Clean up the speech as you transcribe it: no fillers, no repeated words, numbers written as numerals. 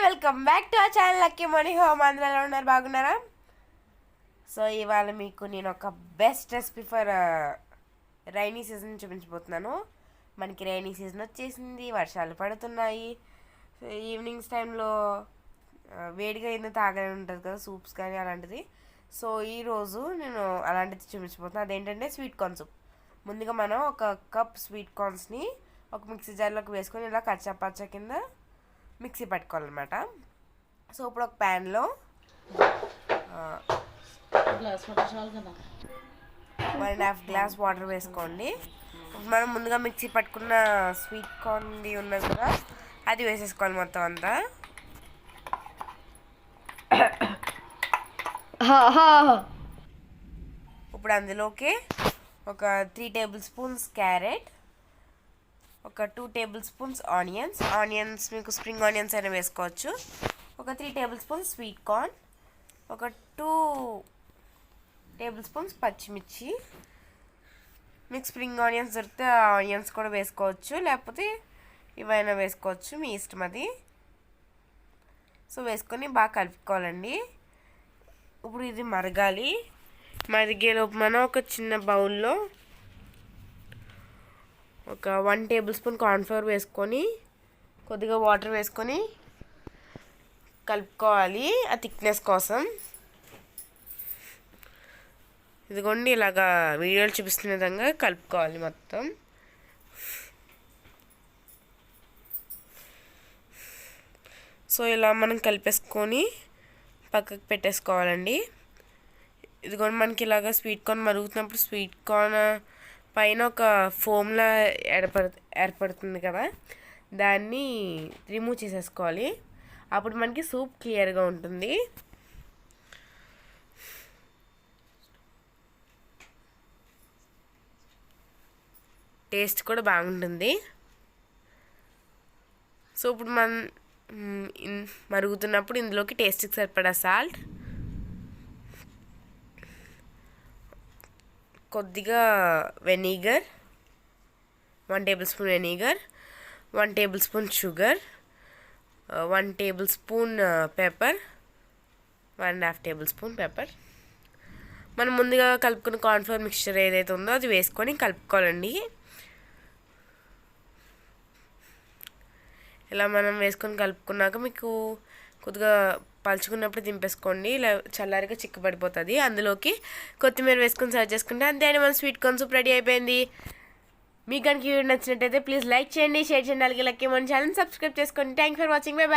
Welcome back to our channel lucky Mouni home. అందరూ ఎలా ఉన్నారు, బాగున్నారా? సో ఇవాళ మీకు నేను ఒక best recipe for rainy season చూపించబోతున్నాను. మనకి రైనీ సీజన్ వచ్చేసింది, వర్షాలు పడుతున్నాయి. సో ఈవినింగ్స్ టైంలో వేడిగా ఏదో తాగాలని ఉంటుంది కదా, సూప్స్ కానీ అలాంటిది. సో ఈరోజు నేను అలాంటిది చూపించబోతున్నాను. అదేంటంటే స్వీట్ కార్న్ సూప్. ముందుగా మనం ఒక కప్ స్వీట్ కార్న్స్ని ఒక మిక్సీ జార్లోకి వేసుకొని ఇలా కచ్చా పచ్చా కింద మిక్సీ పట్టుకోవాలన్నమాట. సో ఇప్పుడు ఒక ప్యాన్లో 1.5 గ్లాస్ వాటర్ వేసుకోండి. మనం ముందుగా మిక్సీ పట్టుకున్న స్వీట్ కార్న్ది ఉన్నది కదా, అది వేసేసుకోవాలి మొత్తం అంతా. ఇప్పుడు అందులోకి ఒక 3 టేబుల్ స్పూన్స్ క్యారెట్, ఒక 2 టేబుల్ స్పూన్స్ ఆనియన్స్ మీకు స్ప్రింగ్ ఆనియన్స్ అయినా వేసుకోవచ్చు, ఒక 3 టేబుల్ స్పూన్స్ స్వీట్ కార్న్, ఒక 2 టేబుల్ స్పూన్స్ పచ్చిమిర్చి. మీకు స్ప్రింగ్ ఆనియన్స్ దొరికితే ఆనియన్స్ కూడా వేసుకోవచ్చు, లేకపోతే ఇవైనా వేసుకోవచ్చు, మీ ఇష్టం అది. సో వేసుకొని బాగా కలుపుకోవాలండి. ఇప్పుడు ఇది మరగాలి. మరిగేలోపు మనం ఒక చిన్న బౌల్లో ఒక 1 టేబుల్ స్పూన్ కార్న్ఫ్లవర్ వేసుకొని కొద్దిగా వాటర్ వేసుకొని కలుపుకోవాలి ఆ థిక్నెస్ కోసం. ఇదిగోండి, ఇలాగా వీడియోలు చూపిస్తున్న విధంగా కలుపుకోవాలి మొత్తం. సో ఇలా మనం కలిపేసుకొని పక్కకు పెట్టేసుకోవాలండి. ఇదిగోండి, మనకి ఇలాగా స్వీట్ కార్న్ మరుగుతున్నప్పుడు స్వీట్ కార్న్ పైన ఒక ఫోమ్లా ఏర్పడుతుంది కదా, దాన్ని రిమూవ్ చేసేసుకోవాలి. అప్పుడు మనకి సూప్ క్లియర్గా ఉంటుంది. టేస్ట్ కూడా బాగుంటుంది. సో ఇప్పుడు మరుగుతున్నప్పుడు ఇందులోకి టేస్ట్కి సరిపడా సాల్ట్, కొద్దిగా vinegar, 1 table spoon vinegar, 1 table spoon sugar, 1 table spoon pepper, 1.5 table spoon pepper. మనం ముందుగా కలుపుకున్న కార్న్ఫ్లవర్ మిక్చర్ ఏదైతే ఉందో అది వేసుకొని కలుపుకోవాలండి. ఇలా మనం వేసుకొని కలుపుకున్నాక మీకు కొద్దిగా పలుచుకున్నప్పుడు దింపేసుకోండి, ఇలా చల్లారిగా చిక్కబడిపోతుంది. అందులోకి కొత్తిమీర వేసుకొని సర్వ్ చేసుకుంటే అంతే అని మన స్వీట్ కార్న్ సూప్ రెడీ అయిపోయింది. మీకు కనుక వీడియో నచ్చినట్టయితే ప్లీజ్ లైక్ చేయండి, షేర్ చేయండి, అలాగే లక్కీ మౌని ఛానల్ సబ్స్క్రైబ్ చేసుకోండి. Thank for watching. By by.